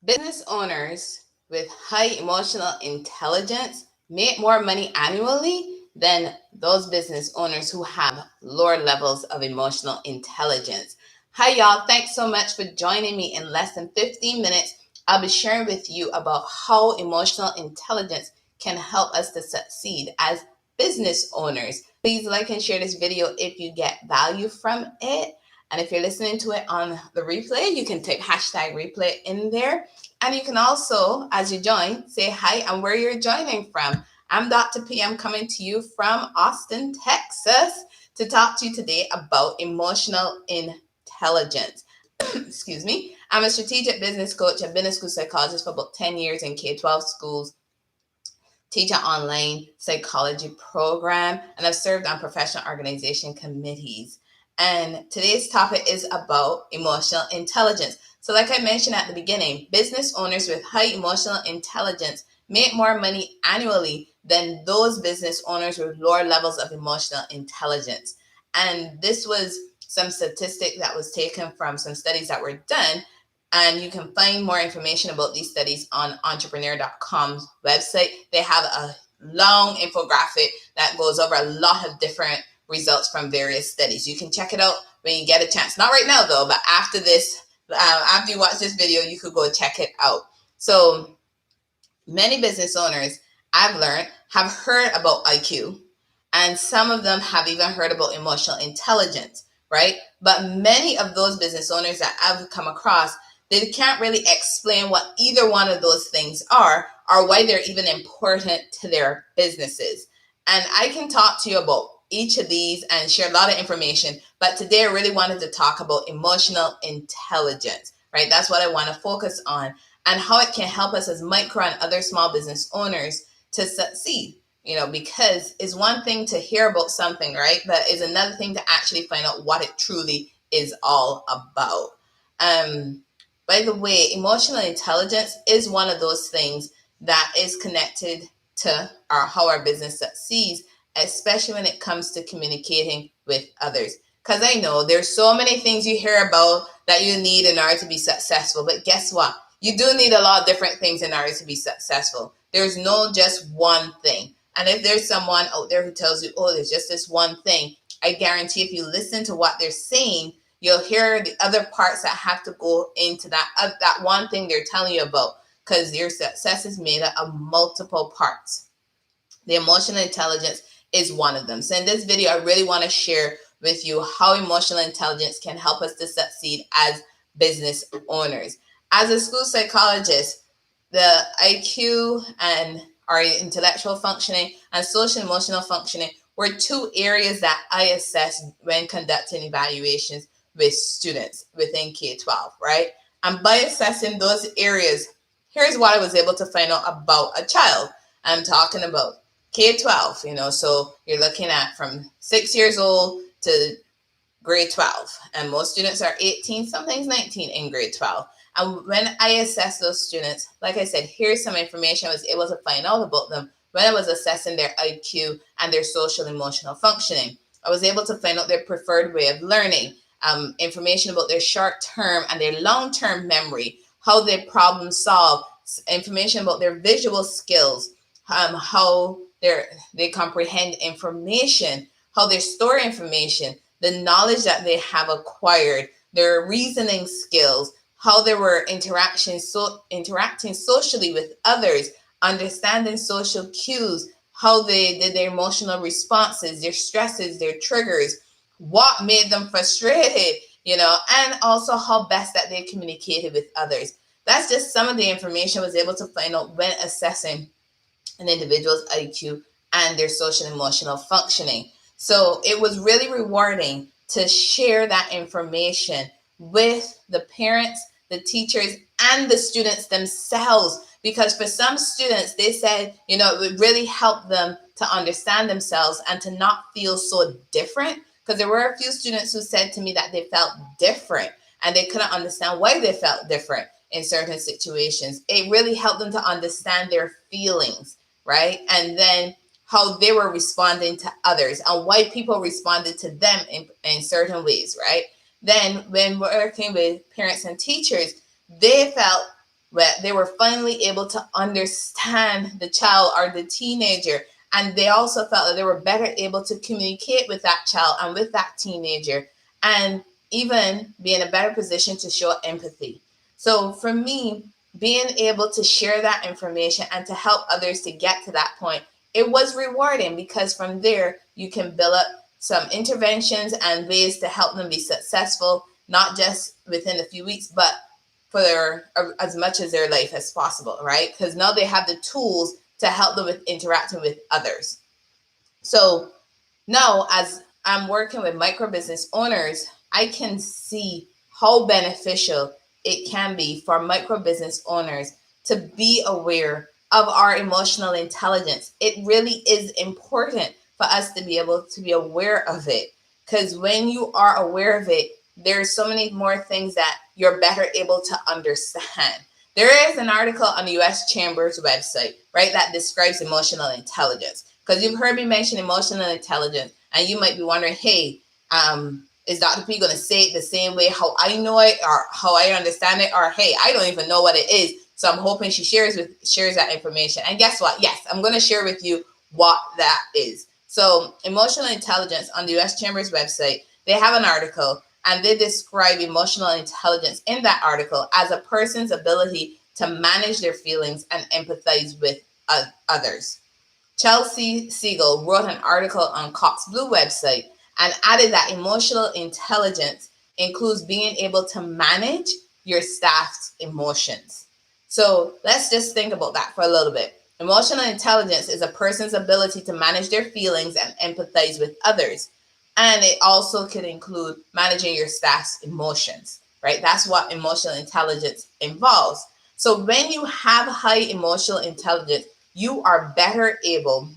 Business owners with high emotional intelligence make more money annually than those business owners who have lower levels of emotional intelligence. Hi, y'all. Thanks so much for joining me. In less than 15 minutes, I'll be sharing with you about how emotional intelligence can help us to succeed as business owners. Please like and share this video if you get value from it. And if you're listening to it on the replay, you can type hashtag replay in there. And you can also, as you join, say hi and where you're joining from. I'm Dr. P. I'm coming to you from Austin, Texas, to talk to you today about emotional intelligence. Excuse me. I'm a strategic business coach. I've been a school psychologist for about 10 years in K-12 schools, teach an online psychology program, and I've served on professional organization committees. And today's topic is about emotional intelligence. So, like I mentioned at the beginning, business owners with high emotional intelligence make more money annually than those business owners with lower levels of emotional intelligence. And this was some statistic that was taken from some studies that were done. And you can find more information about these studies on entrepreneur.com's website. They have a long infographic that goes over a lot of different results from various studies. You can check it out when you get a chance. Not right now though, but after this, after you watch this video, you could go check it out. So many business owners, I've learned, have heard about IQ, and some of them have even heard about emotional intelligence, right? But many of those business owners that I've come across, they can't really explain what either one of those things are or why they're even important to their businesses. And I can talk to you about each of these and share a lot of information, but today I really wanted to talk about emotional intelligence, right? That's what I want to focus on, and how it can help us as micro and other small business owners to succeed. Because it's one thing to hear about something, right? But it's another thing to actually find out what it truly is all about. By the way, emotional intelligence is one of those things that is connected to how our business succeeds, especially when it comes to communicating with others. Because I know there's so many things you hear about that you need in order to be successful. But guess what? You do need a lot of different things in order to be successful. There's no just one thing. And if there's someone out there who tells you, oh, there's just this one thing, I guarantee if you listen to what they're saying, you'll hear the other parts that have to go into that one thing they're telling you about, because your success is made up of multiple parts. The emotional intelligence is one of them. So in this video, I really want to share with you how emotional intelligence can help us to succeed as business owners. As a school psychologist, the IQ and our intellectual functioning and social emotional functioning were two areas that I assessed when conducting evaluations with students within K-12, right? And by assessing those areas, here's what I was able to find out about a child. I'm talking about K-12, so you're looking at from 6 years old to grade 12. And most students are 18, sometimes 19 in grade 12. And when I assess those students, like I said, here's some information I was able to find out about them when I was assessing their IQ and their social emotional functioning. I was able to find out their preferred way of learning, information about their short-term and their long-term memory, how they problem solve, information about their visual skills, how they comprehend information, how they store information, the knowledge that they have acquired, their reasoning skills, how they were interacting socially with others, understanding social cues, how they did their emotional responses, their stresses, their triggers, what made them frustrated, and also how best that they communicated with others. That's just some of the information I was able to find out when assessing an individual's IQ and their social emotional functioning. So it was really rewarding to share that information with the parents, the teachers, and the students themselves. Because for some students, they said, it would really help them to understand themselves and to not feel so different. Because there were a few students who said to me that they felt different and they couldn't understand why they felt different in certain situations. It really helped them to understand their feelings, right? And then how they were responding to others and why people responded to them in certain ways, right? Then when working with parents and teachers, they felt where they were finally able to understand the child or the teenager. And they also felt that they were better able to communicate with that child and with that teenager, and even be in a better position to show empathy. So for me, being able to share that information and to help others to get to that point, it was rewarding, because from there you can build up some interventions and ways to help them be successful, not just within a few weeks, but for as much as their life as possible, right? Because now they have the tools to help them with interacting with others. So now, as I'm working with micro business owners, I can see how beneficial it can be for micro business owners to be aware of our emotional intelligence. It really is important for us to be able to be aware of it, because when you are aware of it, there's so many more things that you're better able to understand. There is an article on the US Chamber's website, right, that describes emotional intelligence. Because you've heard me mention emotional intelligence, and you might be wondering, hey, is Dr. P going to say it the same way how I know it or how I understand it? Or, hey, I don't even know what it is. So I'm hoping she shares that information. And guess what? Yes, I'm going to share with you what that is. So emotional intelligence, on the US Chamber's website, they have an article, and they describe emotional intelligence in that article as a person's ability to manage their feelings and empathize with others. Chelsea Siegel wrote an article on Cox Blue website and added that emotional intelligence includes being able to manage your staff's emotions. So let's just think about that for a little bit. Emotional intelligence is a person's ability to manage their feelings and empathize with others. And it also could include managing your staff's emotions, right? That's what emotional intelligence involves. So when you have high emotional intelligence, you are better able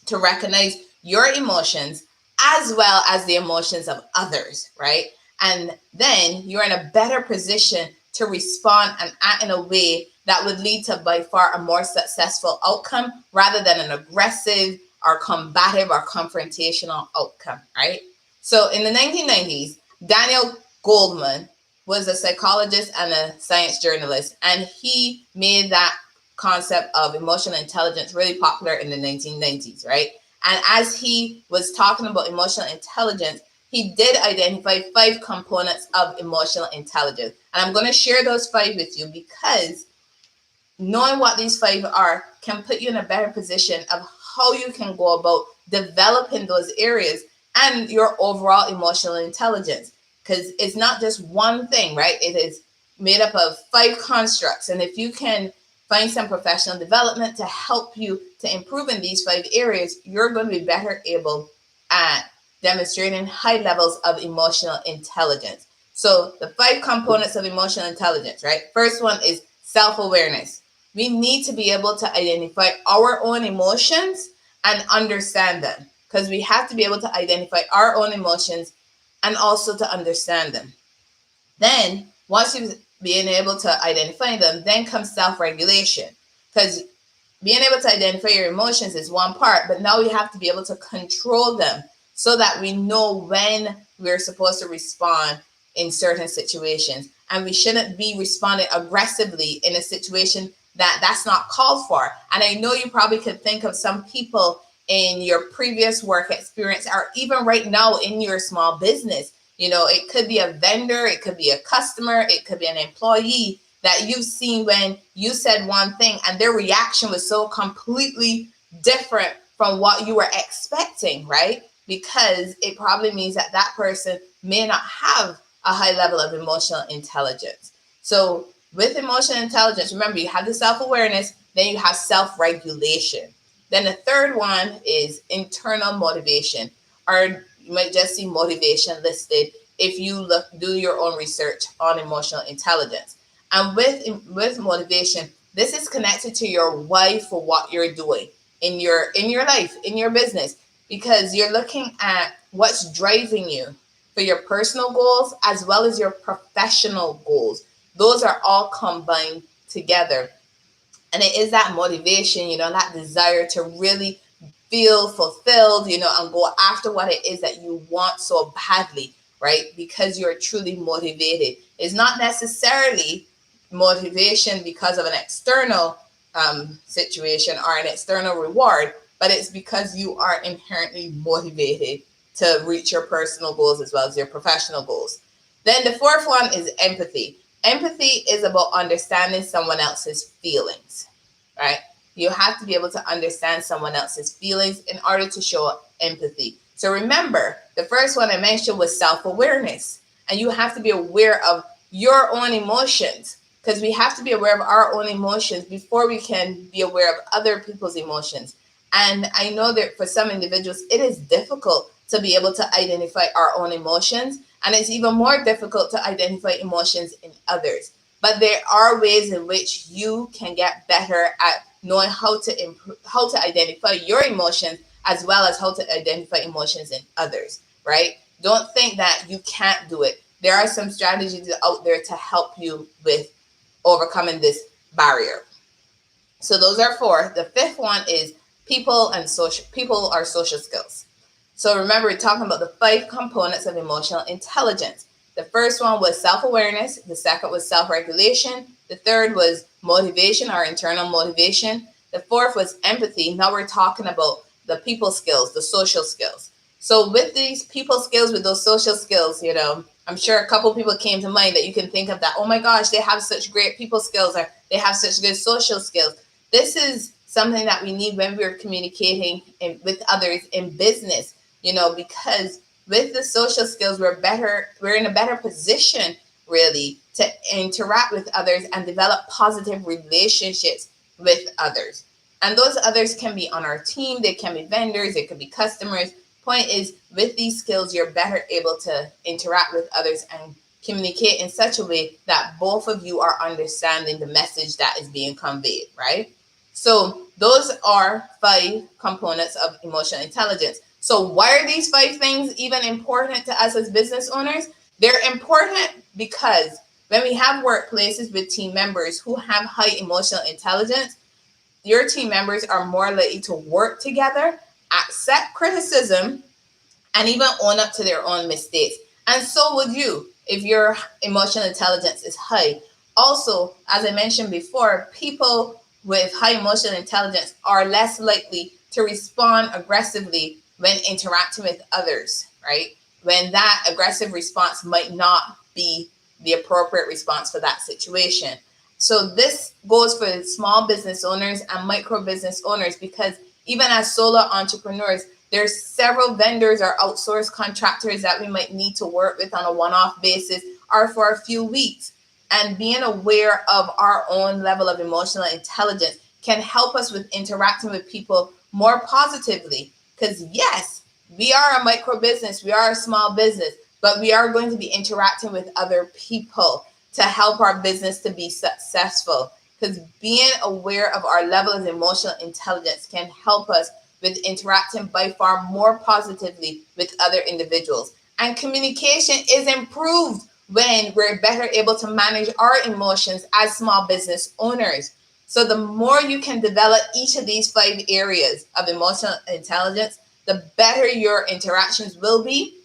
to recognize your emotions as well as the emotions of others, right? And then you're in a better position to respond and act in a way that would lead to by far a more successful outcome rather than an aggressive or combative or confrontational outcome, right? So in the 1990s, Daniel Goldman was a psychologist and a science journalist, and he made that concept of emotional intelligence really popular in the 1990s, right? And as he was talking about emotional intelligence, he did identify 5 components of emotional intelligence. And I'm going to share those 5 with you, because knowing what these 5 are can put you in a better position of how you can go about developing those areas and your overall emotional intelligence. Because it's not just one thing, right? It is made up of 5 constructs. And if you can find some professional development to help you to improve in these 5 areas, you're going to be better able at demonstrating high levels of emotional intelligence. So the 5 components of emotional intelligence, right? First one is self-awareness. We need to be able to identify our own emotions and understand them, because we have to be able to identify our own emotions and also to understand them. Then, once you've been able to identify them, then comes self-regulation. Because being able to identify your emotions is one part, but now we have to be able to control them so that we know when we're supposed to respond in certain situations. And we shouldn't be responding aggressively in a situation that's not called for. And I know you probably could think of some people in your previous work experience, or even right now in your small business. You know, it could be a vendor, it could be a customer, it could be an employee that you've seen when you said one thing and their reaction was so completely different from what you were expecting, right? Because it probably means that that person may not have a high level of emotional intelligence. So with emotional intelligence, remember, you have the self-awareness, then you have self-regulation. Then the third one is internal motivation, or you might just see motivation listed if you do your own research on emotional intelligence. And with motivation, this is connected to your why for what you're doing in your life, in your business, because you're looking at what's driving you for your personal goals as well as your professional goals. Those are all combined together. And it is that motivation, that desire to really feel fulfilled, and go after what it is that you want so badly, right? Because you're truly motivated. It's not necessarily motivation because of an external situation or an external reward, but it's because you are inherently motivated to reach your personal goals as well as your professional goals. Then the fourth one is empathy. Empathy is about understanding someone else's feelings, right? You have to be able to understand someone else's feelings in order to show empathy. So remember, the first one I mentioned was self-awareness. And you have to be aware of your own emotions, because we have to be aware of our own emotions before we can be aware of other people's emotions. And I know that for some individuals, it is difficult to be able to identify our own emotions. And it's even more difficult to identify emotions in others. But there are ways in which you can get better at knowing how to identify your emotions, as well as how to identify emotions in others, right? Don't think that you can't do it. There are some strategies out there to help you with overcoming this barrier. So those are four. The fifth one is people are social skills. So remember, we're talking about the 5 components of emotional intelligence. The first one was self-awareness. The second was self-regulation. The third was motivation, our internal motivation. The fourth was empathy. Now we're talking about the people skills, the social skills. So with these people skills, with those social skills, I'm sure a couple people came to mind that you can think of that, oh my gosh, they have such great people skills, or they have such good social skills. This is something that we need when we're communicating with others in business, because with the social skills, we're in a better position really to interact with others and develop positive relationships with others. And those others can be on our team, they can be vendors, they could be customers. Point is, with these skills, you're better able to interact with others and communicate in such a way that both of you are understanding the message that is being conveyed, right? So those are 5 components of emotional intelligence. So why are these 5 things even important to us as business owners? They're important because when we have workplaces with team members who have high emotional intelligence, your team members are more likely to work together, accept criticism, and even own up to their own mistakes. And so would you if your emotional intelligence is high. Also, as I mentioned before, people with high emotional intelligence are less likely to respond aggressively when interacting with others, right? When that aggressive response might not be the appropriate response for that situation. So this goes for small business owners and micro business owners, because even as solo entrepreneurs, there's several vendors or outsourced contractors that we might need to work with on a one-off basis or for a few weeks. And being aware of our own level of emotional intelligence can help us with interacting with people more positively. Because yes, we are a micro business, we are a small business, but we are going to be interacting with other people to help our business to be successful. Because being aware of our level of emotional intelligence can help us with interacting by far more positively with other individuals. And communication is improved when we're better able to manage our emotions as small business owners. So the more you can develop each of these 5 areas of emotional intelligence, the better your interactions will be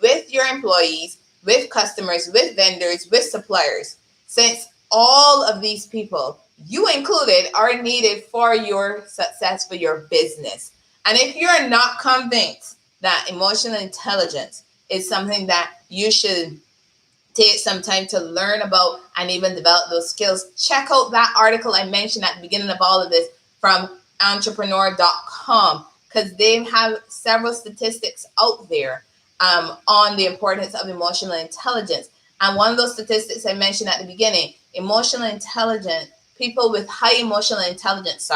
with your employees, with customers, with vendors, with suppliers. Since all of these people, you included, are needed for your success, for your business. And if you're not convinced that emotional intelligence is something that you should take some time to learn about and even develop those skills, check out that article I mentioned at the beginning of all of this from entrepreneur.com, because they have several statistics out there on the importance of emotional intelligence. And one of those statistics I mentioned at the beginning, people with high emotional intelligence,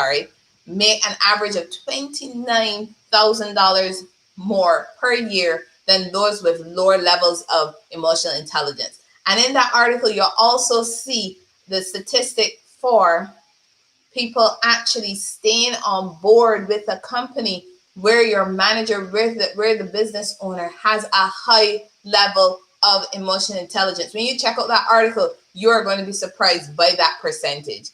make an average of $29,000 more per year than those with lower levels of emotional intelligence. And in that article, you'll also see the statistic for people actually staying on board with a company where your manager, where the business owner has a high level of emotional intelligence. When you check out that article, you are going to be surprised by that percentage.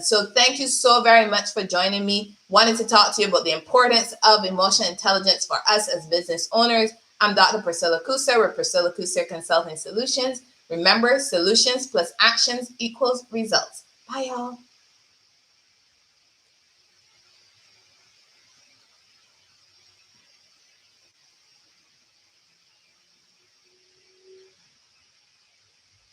So thank you so very much for joining me. Wanted to talk to you about the importance of emotional intelligence for us as business owners. I'm Dr. Priscilla Kuser with Priscilla Kuser Consulting Solutions. Remember, solutions plus actions equals results. Bye, y'all.